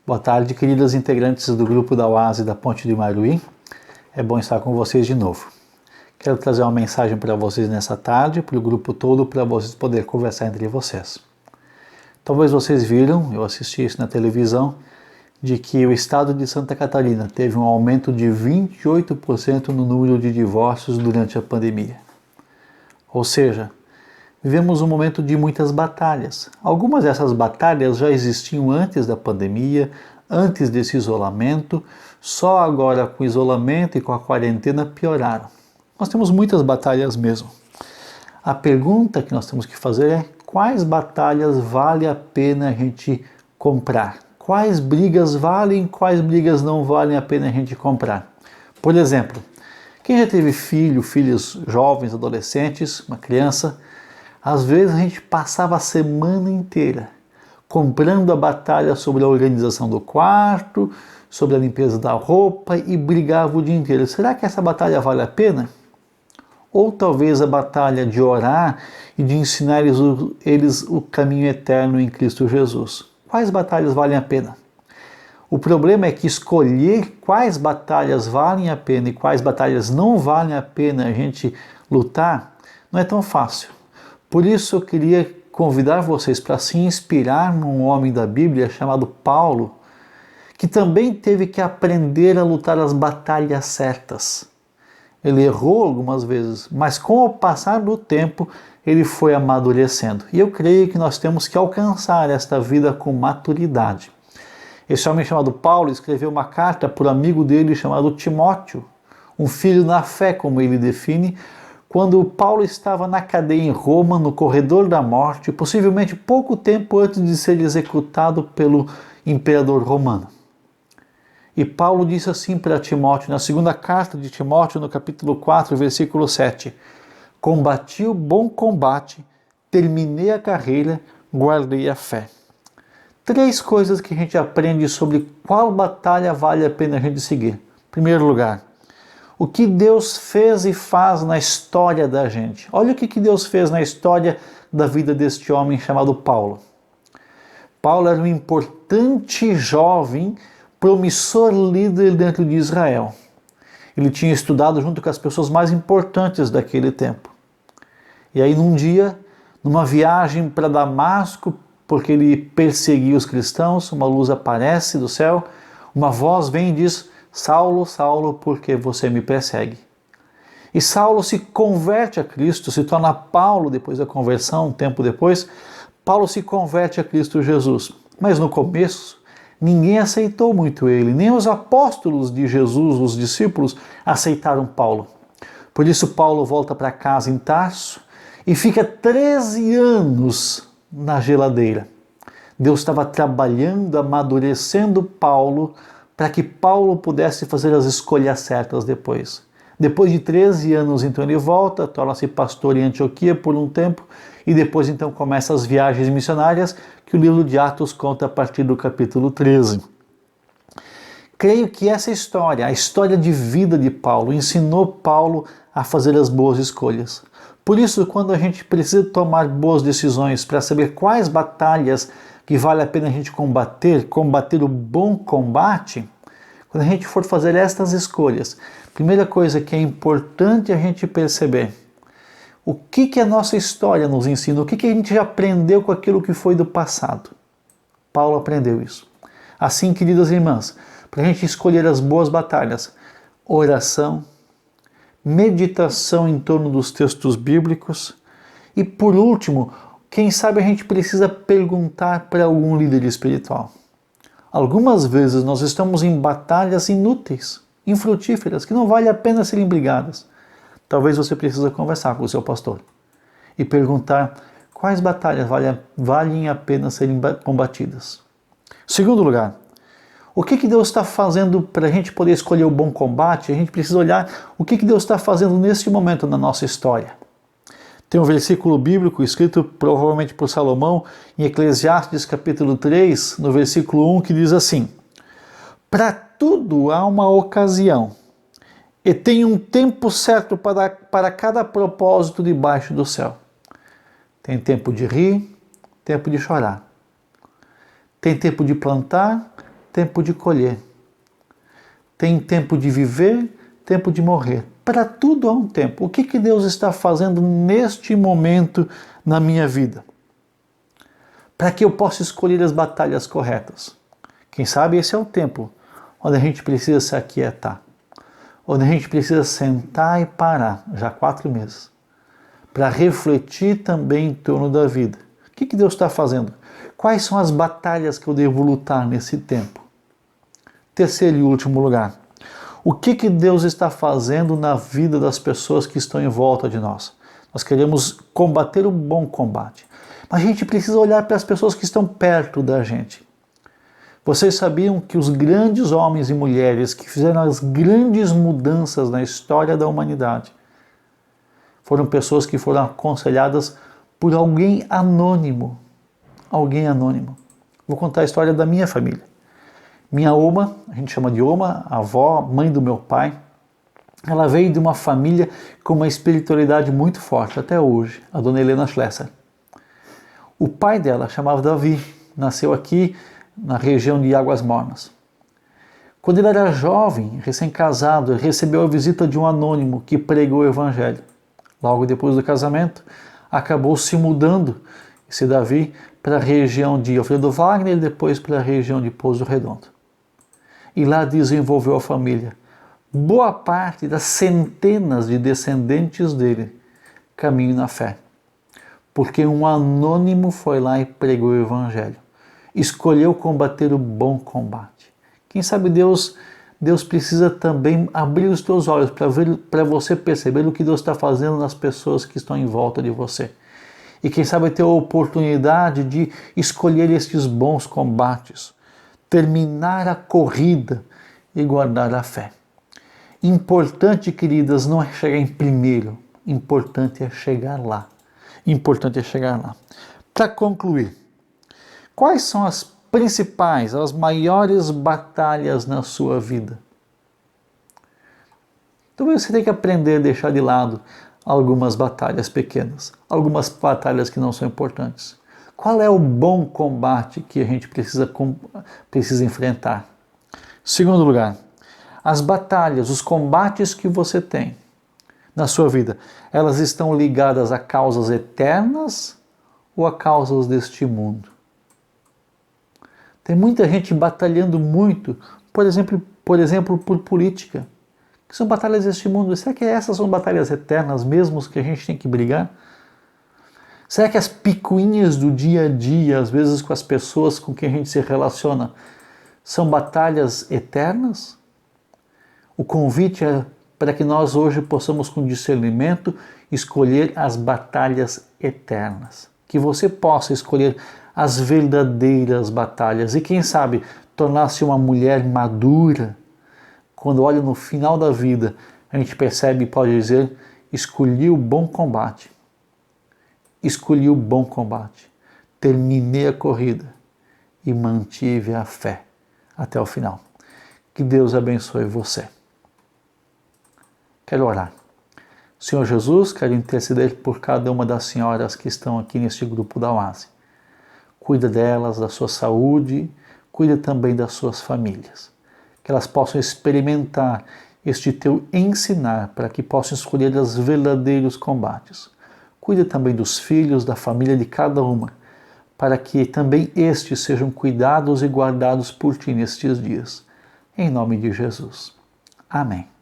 Boa tarde, queridas integrantes do grupo da Oase da Ponte de Maruí. É bom estar com vocês de novo. Quero trazer uma mensagem para vocês nessa tarde, para o grupo todo, para vocês poderem conversar entre vocês. Talvez vocês viram, eu assisti isso na televisão, de que o estado de Santa Catarina teve um aumento de 28% no número de divórcios durante a pandemia. Ou seja, vivemos um momento de muitas batalhas. Algumas dessas batalhas já existiam antes da pandemia, antes desse isolamento, só agora com o isolamento e com a quarentena pioraram. Nós temos muitas batalhas mesmo. A pergunta que nós temos que fazer é: quais batalhas vale a pena a gente comprar? Quais brigas valem, quais brigas não valem a pena a gente comprar? Por exemplo, quem já teve filhos jovens, adolescentes, uma criança, às vezes a gente passava a semana inteira comprando a batalha sobre a organização do quarto, sobre a limpeza da roupa e brigava o dia inteiro. Será que essa batalha vale a pena? Ou talvez a batalha de orar e de ensinar eles o caminho eterno em Cristo Jesus. Quais batalhas valem a pena? O problema é que escolher quais batalhas valem a pena e quais batalhas não valem a pena a gente lutar não é tão fácil. Por isso eu queria convidar vocês para se inspirar num homem da Bíblia chamado Paulo, que também teve que aprender a lutar as batalhas certas. Ele errou algumas vezes, mas com o passar do tempo ele foi amadurecendo. E eu creio que nós temos que alcançar esta vida com maturidade. Esse homem chamado Paulo escreveu uma carta para um amigo dele chamado Timóteo, um filho na fé, como ele define, quando Paulo estava na cadeia em Roma, no corredor da morte, possivelmente pouco tempo antes de ser executado pelo imperador romano. E Paulo disse assim para Timóteo, na segunda carta de Timóteo, no capítulo 4, versículo 7, combati o bom combate, terminei a carreira, guardei a fé. 3 coisas que a gente aprende sobre qual batalha vale a pena a gente seguir. Em primeiro lugar, o que Deus fez e faz na história da gente. Olha o que Deus fez na história da vida deste homem chamado Paulo. Paulo era um importante jovem, promissor líder dentro de Israel. Ele tinha estudado junto com as pessoas mais importantes daquele tempo. E aí num dia, numa viagem para Damasco, porque ele perseguia os cristãos, uma luz aparece do céu, uma voz vem e diz: Saulo, Saulo, por que você me persegue? E Saulo se converte a Cristo, se torna Paulo depois da conversão, um tempo depois. Paulo se converte a Cristo Jesus. Mas no começo, ninguém aceitou muito ele, nem os apóstolos de Jesus, os discípulos, aceitaram Paulo. Por isso Paulo volta para casa em Tarso e fica 13 anos na geladeira. Deus estava trabalhando, amadurecendo Paulo, para que Paulo pudesse fazer as escolhas certas depois. Depois de 13 anos, então ele volta, torna-se pastor em Antioquia por um tempo, e depois então começa as viagens missionárias, que o livro de Atos conta a partir do capítulo 13. Creio que essa história, a história de vida de Paulo, ensinou Paulo a fazer as boas escolhas. Por isso, quando a gente precisa tomar boas decisões para saber quais batalhas que vale a pena a gente combater o bom combate, quando a gente for fazer estas escolhas, primeira coisa que é importante a gente perceber, o que a nossa história nos ensina, o que a gente já aprendeu com aquilo que foi do passado. Paulo aprendeu isso. Assim, queridas irmãs, para a gente escolher as boas batalhas, oração, meditação em torno dos textos bíblicos e, por último, quem sabe a gente precisa perguntar para algum líder espiritual. Algumas vezes nós estamos em batalhas inúteis, infrutíferas, que não vale a pena serem brigadas. Talvez você precise conversar com o seu pastor e perguntar quais batalhas valem a pena serem combatidas. Segundo lugar, o que Deus está fazendo para a gente poder escolher o bom combate? A gente precisa olhar o que Deus está fazendo neste momento na nossa história. Tem um versículo bíblico escrito provavelmente por Salomão em Eclesiastes capítulo 3, no versículo 1, que diz assim: para tudo há uma ocasião, e tem um tempo certo para cada propósito debaixo do céu. Tem tempo de rir, tempo de chorar. Tem tempo de plantar, tempo de colher. Tem tempo de viver, tempo de morrer. Para tudo há um tempo. O que Deus está fazendo neste momento na minha vida? Para que eu possa escolher as batalhas corretas. Quem sabe esse é o tempo onde a gente precisa se aquietar. Onde a gente precisa sentar e parar, já 4 meses, para refletir também em torno da vida. O que Deus está fazendo? Quais são as batalhas que eu devo lutar nesse tempo? Terceiro e último lugar, o que Deus está fazendo na vida das pessoas que estão em volta de nós? Nós queremos combater o bom combate, mas a gente precisa olhar para as pessoas que estão perto da gente. Vocês sabiam que os grandes homens e mulheres que fizeram as grandes mudanças na história da humanidade foram pessoas que foram aconselhadas por alguém anônimo. Alguém anônimo. Vou contar a história da minha família. Minha oma, a gente chama de oma, a avó, mãe do meu pai, ela veio de uma família com uma espiritualidade muito forte até hoje, a dona Helena Schlesser. O pai dela chamava Davi, nasceu aqui na região de Águas Mornas. Quando ele era jovem, recém-casado, ele recebeu a visita de um anônimo que pregou o evangelho. Logo depois do casamento, acabou se mudando, esse Davi, para a região de Alfredo Wagner e depois para a região de Pouso Redondo. E lá desenvolveu a família. Boa parte das centenas de descendentes dele caminham na fé. Porque um anônimo foi lá e pregou o evangelho. Escolheu combater o bom combate. Quem sabe Deus precisa também abrir os teus olhos para você perceber o que Deus está fazendo nas pessoas que estão em volta de você. E quem sabe ter a oportunidade de escolher estes bons combates, terminar a corrida e guardar a fé. Importante, queridas, não é chegar em primeiro, importante é chegar lá. Importante é chegar lá. Para concluir, quais são as principais, as maiores batalhas na sua vida? Então você tem que aprender a deixar de lado algumas batalhas pequenas, algumas batalhas que não são importantes. Qual é o bom combate que a gente precisa enfrentar? Segundo lugar, as batalhas, os combates que você tem na sua vida, elas estão ligadas a causas eternas ou a causas deste mundo? Tem muita gente batalhando muito, por exemplo, por política, que são batalhas deste mundo. Será que essas são batalhas eternas mesmo que a gente tem que brigar? Será que as picuinhas do dia a dia, às vezes com as pessoas com quem a gente se relaciona, são batalhas eternas? O convite é para que nós hoje possamos, com discernimento, escolher as batalhas eternas. Que você possa escolher as verdadeiras batalhas e, quem sabe, tornar-se uma mulher madura. Quando olha no final da vida, a gente percebe e pode dizer: escolhi o bom combate. Escolhi o bom combate. Terminei a corrida e mantive a fé até o final. Que Deus abençoe você. Quero orar. Senhor Jesus, quero interceder por cada uma das senhoras que estão aqui neste grupo da Oase. Cuida delas, da sua saúde, cuida também das suas famílias. Que elas possam experimentar este teu ensinar para que possam escolher os verdadeiros combates. Cuida também dos filhos, da família de cada uma, para que também estes sejam cuidados e guardados por ti nestes dias. Em nome de Jesus. Amém.